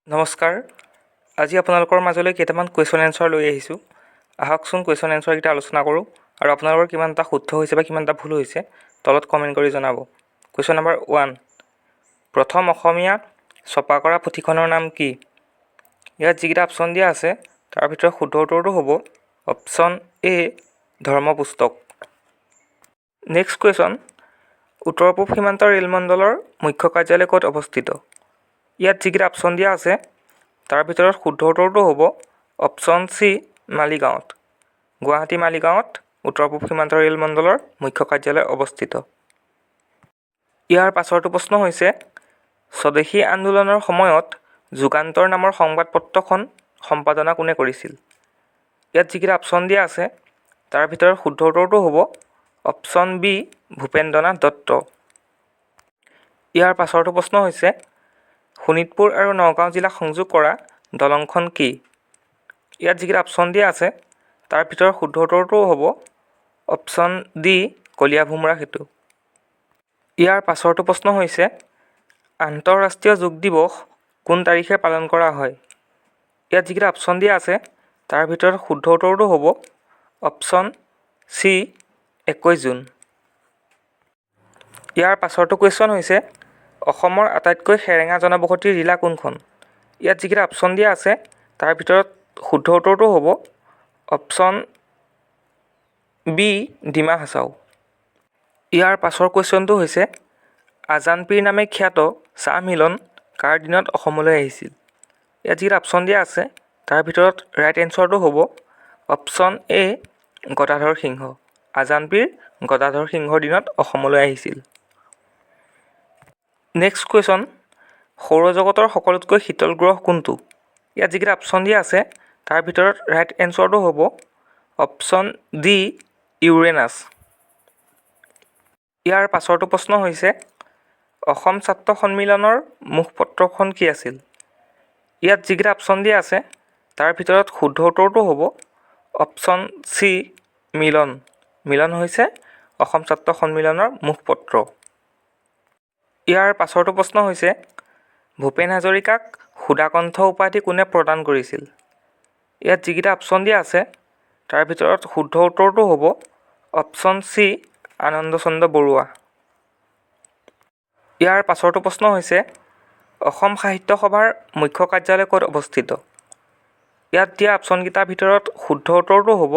নমস্কাৰ। আজি আপোনালোকৰ মাজলৈ কেইটামান কুৱেশ্যন এনচাৰ লৈ আহিছোঁ। আহকচোন কুৱেশ্যন এনচাৰকেইটা আলোচনা কৰোঁ আৰু আপোনালোকৰ কিমানটা শুদ্ধ হৈছে বা কিমানটা ভুল হৈছে তলত কমেণ্ট কৰি জনাব। কুৱেশ্যন নম্বৰ 1, প্ৰথম অসমীয়া ছপা কৰা পুথিখনৰ নাম কি? ইয়াত যিকেইটা অপশ্যন দিয়া আছে তাৰ ভিতৰত শুদ্ধ উত্তৰটো হ'ব অপশ্যন এ, ধৰ্ম পুস্তক। নেক্সট কুৱেশ্যন, উত্তৰ পূব সীমান্ত ৰেলমণ্ডলৰ মুখ্য কাৰ্যালয় ক'ত অৱস্থিত? ইয়াত যিকেইটা অপশ্যন দিয়া আছে তাৰ ভিতৰত শুদ্ধ উত্তৰটো হ'ব অপশ্যন চি, মালিগাঁৱত। গুৱাহাটী মালিগাঁৱত উত্তৰ পূব সীমান্ত ৰেলমণ্ডলৰ মুখ্য কাৰ্যালয় অৱস্থিত। ইয়াৰ পাছৰটো প্ৰশ্ন হৈছে, স্বদেশী আন্দোলনৰ সময়ত যুগান্তৰ নামৰ সংবাদপত্ৰখন সম্পাদনা কোনে কৰিছিল? ইয়াত যিকেইটা অপশ্যন দিয়া আছে তাৰ ভিতৰত শুদ্ধ উত্তৰটো হ'ব অপশ্যন বি, ভূপেন্দ্ৰনাথ দত্ত। ইয়াৰ পাছৰটো প্ৰশ্ন হৈছে, শোণিতপুৰ আৰু নগাঁও জিলাক সংযোগ কৰা দলংখন কি? ইয়াত যিকেইটা অপশ্যন দিয়া আছে তাৰ ভিতৰত শুদ্ধ উত্তৰটো হ'ব অপশ্যন ডি, কলীয়াভোমোৰা সেতু। ইয়াৰ পাছৰটো প্ৰশ্ন হৈছে, আন্তঃৰাষ্ট্ৰীয় যোগ দিৱস কোন তাৰিখে পালন কৰা হয়? ইয়াত যিকেইটা অপশ্যন দিয়া আছে তাৰ ভিতৰত শুদ্ধ উত্তৰটো হ'ব অপশ্যন চি, 21 জুন। ইয়াৰ পাছৰটো কুৱেশ্যন হৈছে, অসমৰ আটাইতকৈ সেৰেঙা জনবসতিৰ জিলা কোনখন? ইয়াত যিকেইটা অপশ্যন দিয়া আছে তাৰ ভিতৰত শুদ্ধ উত্তৰটো হ'ব অপশ্যন বি, ডিমা হাছাও। ইয়াৰ পাছৰ কুৱেশ্যনটো হৈছে, আজান পীৰ নামে খ্যাত চাহ মিলন কাৰ দিনত অসমলৈ আহিছিল? ইয়াত যিকেইটা অপশ্যন দিয়া আছে তাৰ ভিতৰত ৰাইট এনচাৰটো হ'ব অপশ্যন এ, গদাধৰ সিংহ। আজান পীৰ গদাধৰ সিংহৰ দিনত অসমলৈ আহিছিল। নেক্সট কুৱেশ্যন, সৌৰজগতৰ সকলোতকৈ শীতল গ্ৰহ কোনটো? ইয়াত যিকেইটা অপশ্যন দিয়া আছে তাৰ ভিতৰত ৰাইট এনচাৰটো হ'ব অপশ্যন ডি, ইউৰেনাছ। ইয়াৰ পাছৰটো প্ৰশ্ন হৈছে, অসম ছাত্ৰ সন্মিলনৰ মুখপত্ৰখন কি আছিল? ইয়াত যিকেইটা অপশ্যন দিয়া আছে তাৰ ভিতৰত শুদ্ধ উত্তৰটো হ'ব অপশ্যন চি, মিলন। মিলন হৈছে অসম ছাত্ৰ সন্মিলনৰ মুখপত্ৰ। ইয়াৰ পাছৰটো প্ৰশ্ন হৈছে, ভূপেন হাজৰিকাক সুধাকণ্ঠ উপাধি কোনে প্ৰদান কৰিছিল? ইয়াত যিকেইটা অপশ্যন দিয়া আছে তাৰ ভিতৰত শুদ্ধ উত্তৰটো হ'ব অপশ্যন চি, আনন্দ চন্দ্ৰ বৰুৱা। ইয়াৰ পাছৰটো প্ৰশ্ন হৈছে, অসম সাহিত্য সভাৰ মুখ্য কাৰ্যালয় ক'ত অৱস্থিত? ইয়াত দিয়া অপশ্যনকেইটাৰ ভিতৰত শুদ্ধ উত্তৰটো হ'ব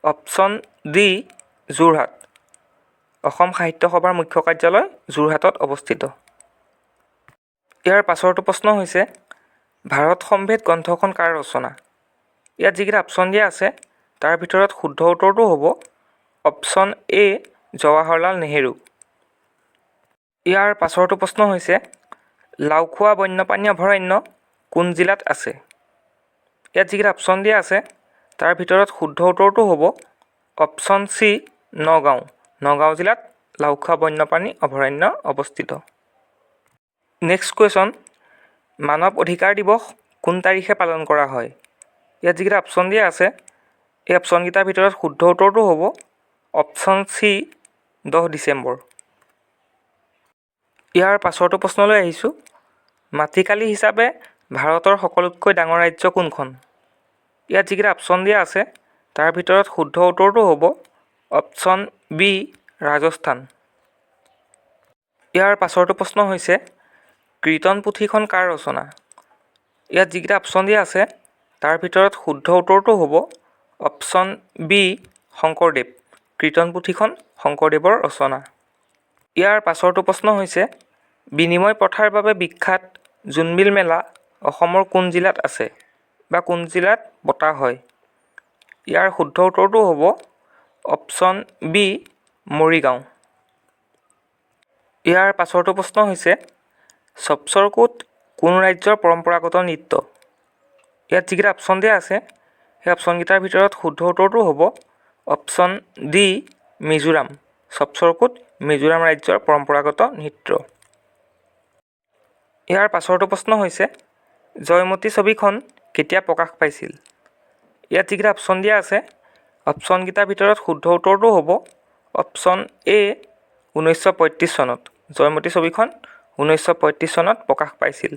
অপশ্যন ডি, যোৰহাট। অসম সাহিত্য সভাৰ মুখ্য কাৰ্যালয় যোৰহাটত অৱস্থিত। ইয়াৰ পাছৰটো প্ৰশ্ন হৈছে, ভাৰত সম্ভেদ গ্ৰন্থখন কাৰ ৰচনা? ইয়াত যিকেইটা অপশ্যন দিয়া আছে তাৰ ভিতৰত শুদ্ধ উত্তৰটো হ'ব অপশ্যন এ, জৱাহৰলাল নেহেৰু। ইয়াৰ পাছৰটো প্ৰশ্ন হৈছে, লাওখোৱা বন্যপ্ৰাণী অভয়াৰণ্য কোন জিলাত আছে? ইয়াত যিকেইটা অপশ্যন দিয়া আছে তাৰ ভিতৰত শুদ্ধ উত্তৰটো হ'ব অপশ্যন চি, নগাঁও। নগাঁও জিলাত লাওখোৱা বন্যপ্ৰাণী অভয়াৰণ্য অৱস্থিত। নেক্সট কুৱেশ্যন, মানৱ অধিকাৰ দিৱস কোন তাৰিখে পালন কৰা হয়? ইয়াত যিকেইটা অপশ্যন দিয়া আছে এই অপশ্যনকেইটাৰ ভিতৰত শুদ্ধ উত্তৰটো হ'ব অপশ্যন চি, 10 ডিচেম্বৰ। ইয়াৰ পাছৰটো প্ৰশ্নলৈ আহিছোঁ, মাটিকালি হিচাপে ভাৰতৰ সকলোতকৈ ডাঙৰ ৰাজ্য কোনখন? ইয়াত যিকেইটা অপশ্যন দিয়া আছে তাৰ ভিতৰত শুদ্ধ উত্তৰটো হ'ব অপশ্যন বি, ৰাজস্থান। ইয়াৰ পাছৰটো প্ৰশ্ন হৈছে, কীৰ্তন পুথিখন কাৰ ৰচনা? ইয়াত যিকেইটা অপশ্যন দিয়া আছে তাৰ ভিতৰত শুদ্ধ উত্তৰটো হ'ব অপশ্যন বি, শংকৰদেৱ। কীৰ্তন পুথিখন শংকৰদেৱৰ ৰচনা। ইয়াৰ পাছৰটো প্ৰশ্ন হৈছে, বিনিময় প্ৰথাৰ বাবে বিখ্যাত জোনবিল মেলা অসমৰ কোন জিলাত আছে বা কোন জিলাত পতা হয়? ইয়াৰ শুদ্ধ উত্তৰটো হ'ব অপশ্যন বি, মৰিগাঁও। ইয়াৰ পাছৰটো প্ৰশ্ন হৈছে, চপচৰকুট কোন ৰাজ্যৰ পৰম্পৰাগত নৃত্য? ইয়াত যিকেইটা অপশ্যন দিয়া আছে সেই অপশ্যনকেইটাৰ ভিতৰত শুদ্ধ উত্তৰটো হ'ব অপশ্যন ডি, মিজোৰাম। চপচৰকুট মিজোৰাম ৰাজ্যৰ পৰম্পৰাগত নৃত্য। ইয়াৰ পাছৰটো প্ৰশ্ন হৈছে, জয়মতী ছবিখন কেতিয়া প্ৰকাশ পাইছিল? ইয়াত যিকেইটা অপশ্যন দিয়া আছে অপশ্যনকেইটাৰ ভিতৰত শুদ্ধ উত্তৰটো হ'ব অপশ্যন এ, 1935 চনত। জয়মতী ছবিখন 1935 চনত প্ৰকাশ পাইছিল।